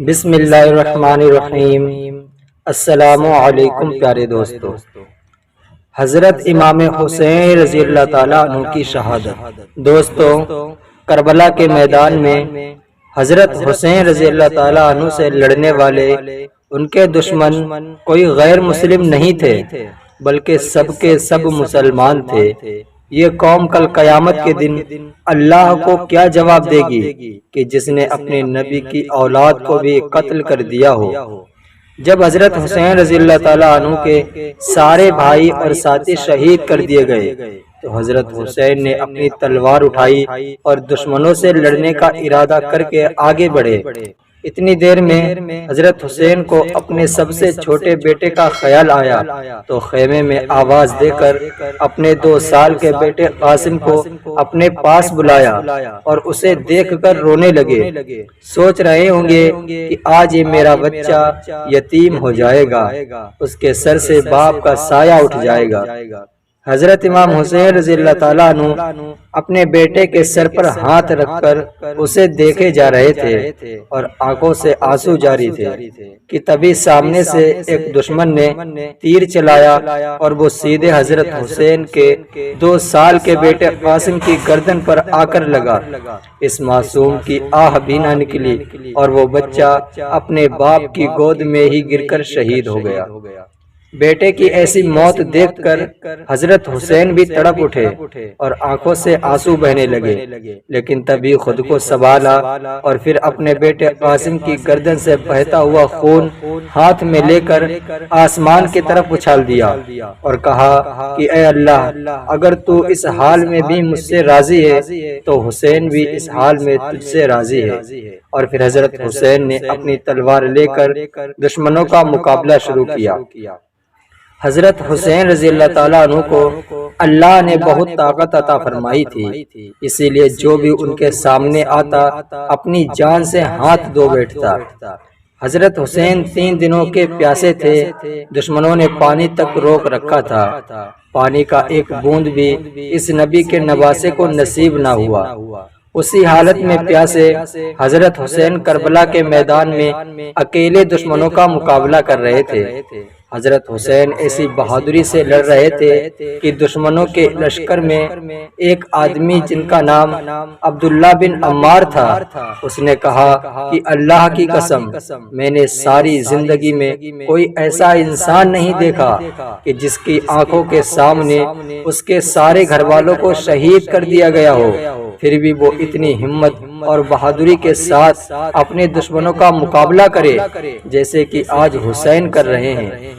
بسم اللہ الرحمن الرحیم۔ السلام علیکم پیارے دوستو۔ حضرت امام حسین رضی اللہ تعالیٰ عنہ کی شہادت۔ دوستو، کربلا کے میدان میں حضرت حسین رضی اللہ تعالیٰ عنہ سے لڑنے والے ان کے دشمن کوئی غیر مسلم نہیں تھے، بلکہ سب کے سب مسلمان تھے۔ یہ قوم کل قیامت کے دن اللہ کو کیا جواب دے گی کہ جس نے اپنے نبی کی اولاد کو بھی قتل کر دیا ہو؟ جب حضرت حسین رضی اللہ تعالیٰ عنہ کے سارے بھائی اور ساتھی شہید کر دیے گئے تو حضرت حسین نے اپنی تلوار اٹھائی اور دشمنوں سے لڑنے کا ارادہ کر کے آگے بڑھے۔ اتنی دیر میں حضرت حسین کو اپنے سب سے چھوٹے بیٹے کا خیال آیا تو خیمے میں آواز دے کر اپنے 2 سال کے بیٹے قاسم کو اپنے پاس بلایا اور اسے دیکھ کر رونے لگے۔ سوچ رہے ہوں گے کہ آج یہ میرا بچہ یتیم ہو جائے گا، اس کے سر سے باپ کا سایہ اٹھ جائے گا۔ حضرت امام حسین رضی اللہ تعالیٰ عنہ اپنے بیٹے کے سر پر ہاتھ رکھ کر اسے دیکھے جا رہے تھے اور آنکھوں سے آنسو جاری تھے کہ تبھی سامنے سے ایک دشمن نے تیر چلایا اور وہ سیدھے حضرت حسین کے 2 سال کے بیٹے قاسم کی گردن پر آ کر لگا۔ اس معصوم کی آہ بھی نہ نکلی اور وہ بچہ اپنے باپ کی گود میں ہی گر کر شہید ہو گیا۔ بیٹے کی ایسی موت دیکھ کر حضرت حسین بھی تڑپ اٹھے اور آنکھوں سے آنسو بہنے لگے، لیکن تبھی خود کو سنبھالا اور پھر اپنے بیٹے قاسم کی گردن سے بہتا ہوا خون ہاتھ میں لے کر آسمان کی طرف اچھال دیا اور کہا کہ اے اللہ، اگر تو اس حال میں بھی مجھ سے راضی ہے تو حسین بھی اس حال میں تجھ سے راضی ہے۔ اور پھر حضرت حسین نے اپنی تلوار لے کر دشمنوں کا مقابلہ شروع کیا۔ حضرت حسین رضی اللہ تعالیٰ عنہ کو اللہ نے بہت طاقت عطا فرمائی تھی، اسی لیے جو بھی ان کے سامنے آتا اپنی جان سے ہاتھ دھو بیٹھتا۔ حضرت حسین 3 دنوں کے پیاسے تھے، دشمنوں نے پانی تک روک رکھا تھا، پانی کا ایک بوند بھی اس نبی کے نواسے کو نصیب نہ ہوا۔ اسی حالت میں پیاسے حضرت حسین کربلا کے میدان میں اکیلے دشمنوں کا مقابلہ کر رہے تھے۔ حضرت حسین ایسی بہادری سے لڑ رہے تھے کہ دشمنوں کے لشکر میں ایک آدمی جن کا نام عبداللہ بن عمار تھا، اس نے کہا کہ اللہ کی قسم، میں نے ساری زندگی میں کوئی ایسا انسان نہیں دیکھا کہ جس کی آنکھوں کے سامنے اس کے سارے گھر والوں کو شہید کر دیا گیا ہو، پھر بھی وہ اتنی ہمت اور بہادری کے ساتھ اپنے دشمنوں کا مقابلہ کرے جیسے کہ آج حسین کر رہے ہیں۔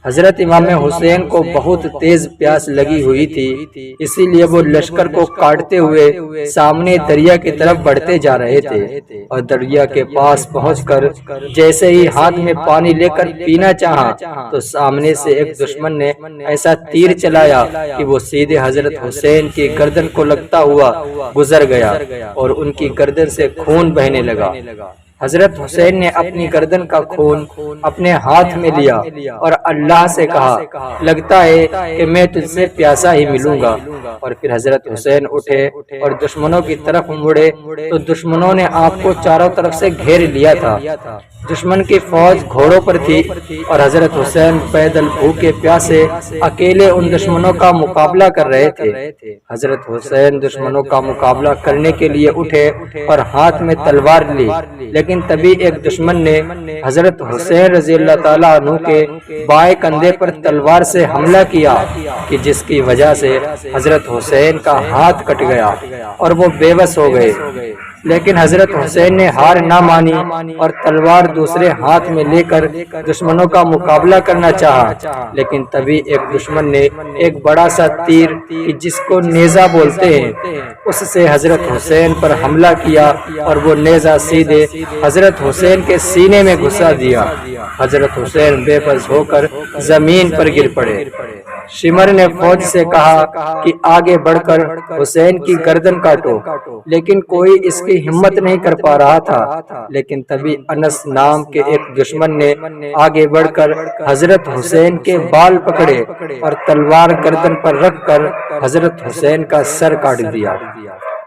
حضرت امام حسین کو بہت تیز پیاس لگی ہوئی تھی، اسی لیے وہ لشکر کو کاٹتے ہوئے سامنے دریا کی طرف بڑھتے جا رہے تھے اور دریا کے پاس پہنچ کر جیسے ہی ہاتھ میں پانی لے کر پینا چاہا تو سامنے سے ایک دشمن نے ایسا تیر چلایا کہ وہ سیدھے حضرت حسین کی گردن کو لگتا ہوا گزر گیا اور ان کی گردن سے خون بہنے لگا۔ حضرت حسین نے اپنی گردن کا خون اپنے ہاتھ میں لیا اور اللہ سے کہا، لگتا ہے کہ میں تجھ سے پیاسا ہی ملوں گا۔ اور پھر حضرت حسین اٹھے اور دشمنوں کی طرف مڑے تو دشمنوں نے آپ کو چاروں طرف سے گھیر لیا تھا۔ دشمن کی فوج گھوڑوں پر تھی اور حضرت حسین پیدل بھوکے پیاسے اکیلے ان دشمنوں کا مقابلہ کر رہے تھے۔ حضرت حسین دشمنوں کا مقابلہ کرنے کے لیے اٹھے اور ہاتھ میں تلوار لی، لیکن تبھی ایک دشمن نے حضرت حسین رضی اللہ تعالیٰ عنہ کے بائیں کندھے پر تلوار سے حملہ کیا کہ جس کی وجہ سے حضرت حسین کا ہاتھ کٹ گیا اور وہ بے بس ہو گئے، لیکن حضرت حسین نے ہار نہ مانی اور تلوار دوسرے ہاتھ میں لے کر دشمنوں کا مقابلہ کرنا چاہا، لیکن تبھی ایک دشمن نے ایک بڑا سا تیر جس کو نیزہ بولتے ہیں اس سے حضرت حسین پر حملہ کیا اور وہ نیزہ سیدھے حضرت حسین کے سینے میں گھسا دیا۔ حضرت حسین بے بس ہو کر زمین پر گر پڑے۔ شمر نے فوج سے کہا کہ آگے بڑھ کر حسین کی گردن کاٹو، لیکن کوئی اس کی ہمت نہیں کر پا رہا تھا، لیکن تبھی انس نام کے ایک دشمن نے آگے بڑھ کر حضرت حسین کے بال پکڑے اور تلوار گردن پر رکھ کر حضرت حسین کا سر کاٹ دیا۔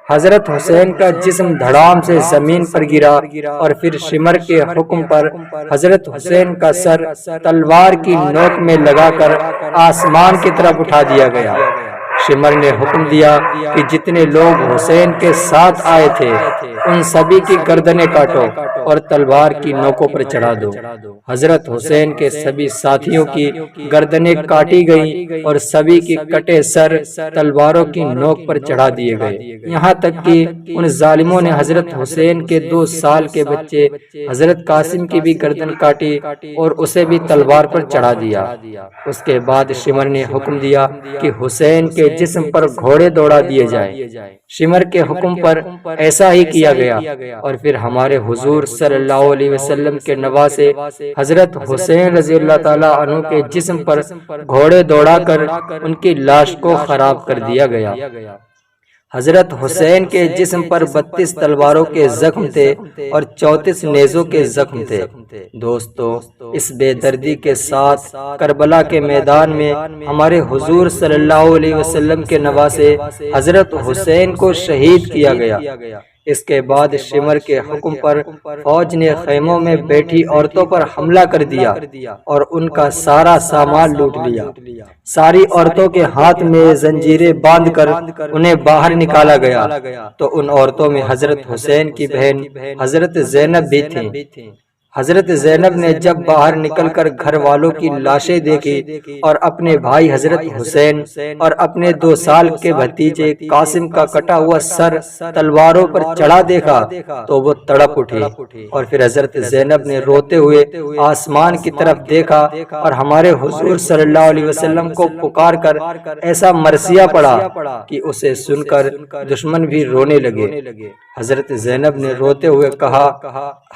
حضرت حسین کا جسم دھڑام سے زمین پر گرا اور پھر شمر کے حکم پر حضرت حسین کا سر تلوار کی نوک میں لگا کر آسمان کی طرف اٹھا دیا گیا۔ شمر نے حکم دیا کہ جتنے لوگ حسین کے ساتھ آئے تھے ان سبھی کی گردنیں کاٹو اور تلوار کی نوکوں پر چڑھا دو۔ حضرت حسین کے سبھی ساتھیوں کی گردنیں کاٹی گئیں اور سبھی کی کٹے سر تلواروں کی نوک پر چڑھا دیے گئے، یہاں تک کہ ان ظالموں نے حضرت حسین کے 2 سال کے بچے حضرت قاسم کی بھی گردن کاٹی اور اسے بھی تلوار پر چڑھا دیا۔ اس کے بعد شمر نے حکم دیا کہ حسین کے جسم پر گھوڑے دوڑا دیے جائیں۔ شمر کے حکم پر ایسا ہی کیا گیا اور پھر ہمارے حضور صلی اللہ علیہ وسلم کے نواسے حضرت حسین رضی اللہ تعالیٰ عنہ کے جسم پر گھوڑے دوڑا کر ان کی لاش کو خراب کر دیا گیا۔ حضرت حسین کے جسم پر 32 تلواروں کے زخم تھے اور 34 نیزوں کے زخم تھے۔ دوستو، اس بے دردی کے ساتھ کربلا کے میدان میں ہمارے حضور صلی اللہ علیہ وسلم کے نواسے حضرت حسین کو شہید کیا گیا۔ اس کے بعد شمر کے حکم پر فوج نے خیموں میں بیٹھی عورتوں پر حملہ کر دیا اور ان کا سارا سامان لوٹ لیا۔ ساری عورتوں کے ہاتھ میں زنجیریں باندھ کر انہیں باہر نکالا گیا، تو ان عورتوں میں حضرت حسین کی بہن حضرت زینب بھی تھیں۔ حضرت زینب نے جب باہر نکل کر گھر والوں کی لاشیں دیکھی اور اپنے بھائی حضرت حسین اور اپنے 2 سال کے بھتیجے قاسم کا کٹا ہوا سر تلواروں پر چڑھا دیکھا تو وہ تڑپ اٹھی، اور پھر حضرت زینب نے روتے ہوئے آسمان کی طرف دیکھا اور ہمارے حضور صلی اللہ علیہ وسلم کو پکار کر ایسا مرثیہ پڑھا کہ اسے سن کر دشمن بھی رونے لگے۔ حضرت زینب نے روتے ہوئے کہا،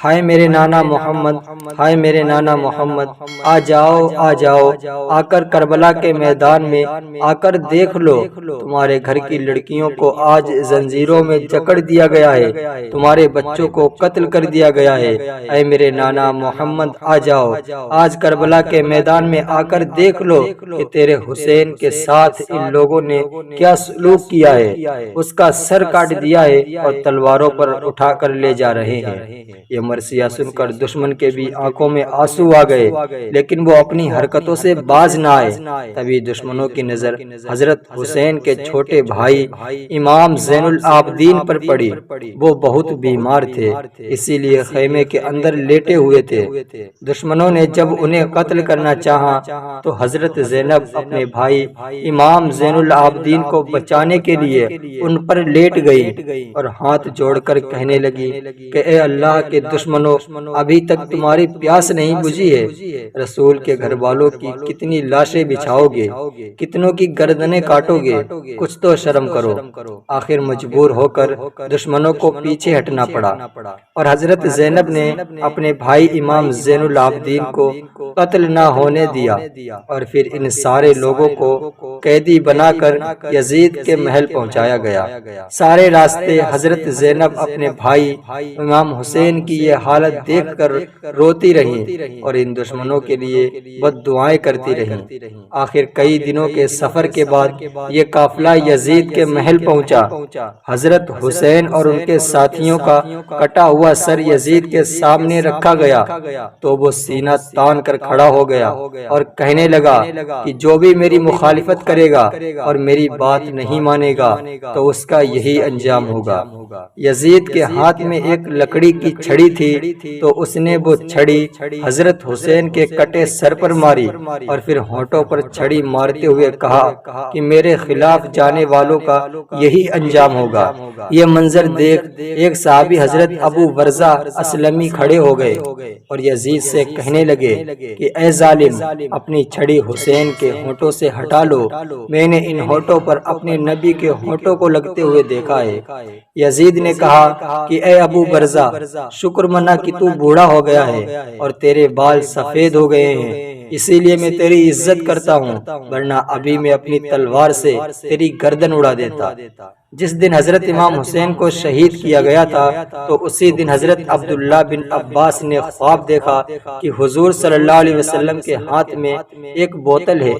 ہائے میرے نانا محمد، ہائے میرے نانا محمد، آ جاؤ آ جاؤ، آ کر کربلا کے میدان میں آ کر دیکھ لو، تمہارے گھر کی لڑکیوں کو آج زنجیروں میں جکڑ دیا گیا ہے، تمہارے بچوں کو قتل کر دیا گیا ہے۔ اے میرے نانا محمد آ جاؤ، آج کربلا کے میدان میں آ کر دیکھ لو کہ تیرے حسین کے ساتھ ان لوگوں نے کیا سلوک کیا ہے، اس کا سر کاٹ دیا ہے اور تلواروں پر اٹھا کر لے جا رہے ہیں۔ یہ مرثیہ سن کر دشمن کے بھی آنکھوں میں آنسو آ گئے، لیکن وہ اپنی حرکتوں سے باز نہ آئے۔ تبھی دشمنوں کی نظر حضرت حسین کے چھوٹے بھائی امام زین العابدین پر پڑی۔ وہ بہت بیمار تھے، اسی لیے خیمے کے اندر لیٹے ہوئے تھے۔ دشمنوں نے جب انہیں قتل کرنا چاہا تو حضرت زینب اپنے بھائی امام زین العابدین کو بچانے کے لیے ان پر لیٹ گئی اور ہاتھ جوڑ کر کہنے لگی کہ اے اللہ کے دشمنوں، ابھی تک تمہاری پیاس نہیں بجھی ہے، رسول کے گھر والوں کی کتنی لاشیں بچھاؤ گے، کتنوں کی گردنیں کاٹو گے، کچھ تو شرم کرو۔ آخر مجبور ہو کر دشمنوں کو پیچھے ہٹنا پڑا اور حضرت زینب نے اپنے بھائی امام زین العابدین کو قتل نہ ہونے دیا، اور پھر ان سارے لوگوں کو قیدی بنا کر یزید کے محل پہنچایا گیا۔ سارے راستے حضرت زینب اپنے بھائی امام حسین کی یہ حالت دیکھ کر روتی رہیں اور ان دشمنوں کے لیے بد دعائیں کرتی رہیں۔ آخر کئی دنوں کے سفر کے بعد یہ قافلہ یزید کے محل پہنچا۔ حضرت حسین اور ان کے ساتھیوں کا کٹا ہوا سر یزید کے سامنے رکھا گیا تو وہ سینہ تان کر کھڑا ہو گیا اور کہنے لگا کہ جو بھی میری مخالفت کرے گا اور میری بات نہیں مانے گا تو اس کا یہی انجام ہوگا۔ یزید کے ہاتھ میں ایک لکڑی کی چھڑی تھی تو اس نے وہ چھڑی حضرت حسین کے کٹے سر پر ماری اور پھر ہونٹوں پر چھڑی مارتے ہوئے کہا کہ میرے خلاف جانے والوں کا یہی انجام ہوگا۔ یہ منظر دیکھ ایک صحابی حضرت ابو برزہ اسلمی کھڑے ہو گئے اور یزید سے کہنے لگے کہ اے ظالم، اپنی چھڑی حسین کے ہونٹوں سے ہٹا لو، میں نے ان ہونٹوں پر اپنے نبی کے ہونٹوں کو لگتے ہوئے دیکھا ہے۔ یزید نے کہا کہ اے ابو برزہ، شکر منا کہ تو بوڑھا ہو گیا ہے اور تیرے بال سفید ہو گئے ہیں، اسی لیے میں تیری عزت کرتا ہوں، ورنہ ابھی میں اپنی تلوار سے تیری گردن اڑا دیتا۔ جس دن حضرت امام حسین کو شہید کیا گیا تھا تو اسی دن حضرت عبداللہ بن عباس نے خواب دیکھا کہ حضور صلی اللہ علیہ وسلم کے ہاتھ میں ایک بوتل ہے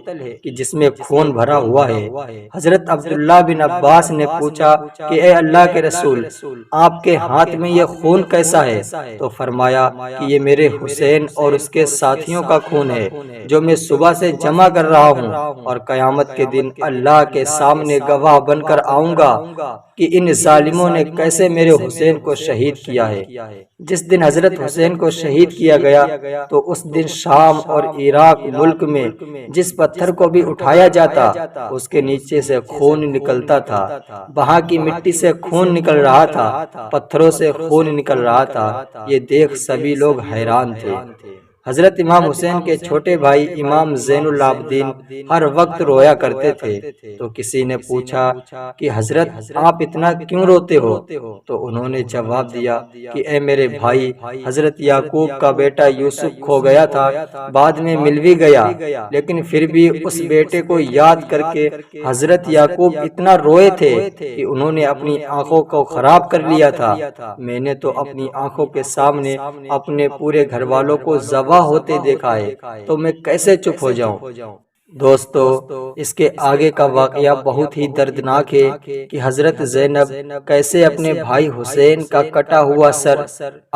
کہ جس میں خون بھرا ہوا ہے۔ حضرت عبداللہ بن عباس نے پوچھا کہ اے اللہ کے رسول، آپ کے ہاتھ میں یہ خون کیسا ہے؟ تو فرمایا کہ یہ میرے حسین اور اس کے ساتھیوں کا خون ہے جو میں صبح سے جمع کر رہا ہوں، اور قیامت کے دن اللہ کے سامنے گواہ بن کر آؤں گا کہ ان ظالموں نے کیسے میرے حسین کو شہید کیا ہے۔ جس دن حضرت حسین کو شہید کیا گیا تو اس دن شام اور عراق ملک میں جس پتھر کو بھی اٹھایا جاتا اس کے نیچے سے خون نکلتا تھا، وہاں کی مٹی سے خون نکل رہا تھا، پتھروں سے خون نکل رہا تھا۔ یہ دیکھ سبھی لوگ حیران تھے۔ حضرت امام حسین کے چھوٹے بھائی امام زین العابدین ہر وقت رویا کرتے تھے، تو کسی نے پوچھا کہ حضرت آپ اتنا کیوں روتے ہو؟ تو انہوں نے جواب دیا کہ اے میرے بھائی، حضرت یعقوب کا بیٹا یوسف کھو گیا تھا، بعد میں مل بھی گیا، لیکن پھر بھی اس بیٹے کو یاد کر کے حضرت یعقوب اتنا روئے تھے کہ انہوں نے اپنی آنکھوں کو خراب کر لیا تھا۔ میں نے تو اپنی آنکھوں کے سامنے اپنے پورے گھر والوں کو ذبح ہوتے دیکھا ہے، تو میں کیسے چپ ہو جاؤں؟ دوستو، اس کے آگے کا واقعہ بہت ہی دردناک ہے کہ حضرت زینب کیسے اپنے بھائی حسین کا کٹا ہوا سر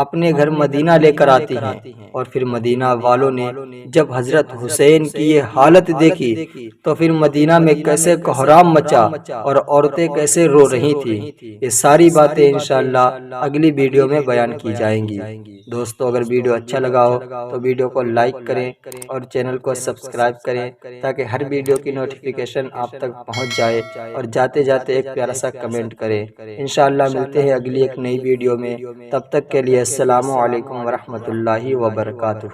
اپنے گھر مدینہ لے کر آتی ہیں، اور پھر مدینہ والوں نے جب حضرت حسین کی یہ حالت دیکھی تو پھر مدینہ میں کیسے کوہرام مچا اور عورتیں کیسے رو رہی تھیں۔ یہ ساری باتیں انشاءاللہ اگلی ویڈیو میں بیان کی جائیں گی۔ دوستو، اگر ویڈیو اچھا لگا ہو تو ویڈیو کو لائک کریں اور چینل کو سبسکرائب کریں تاکہ ہر ویڈیو کی نوٹیفیکیشن آپ تک پہنچ جائے، اور جاتے جاتے ایک پیارا سا کمنٹ کریں۔ انشاءاللہ ملتے ہیں اگلی ایک نئی ویڈیو میں، تب تک کے لیے السلام علیکم ورحمۃ اللہ وبرکاتہ۔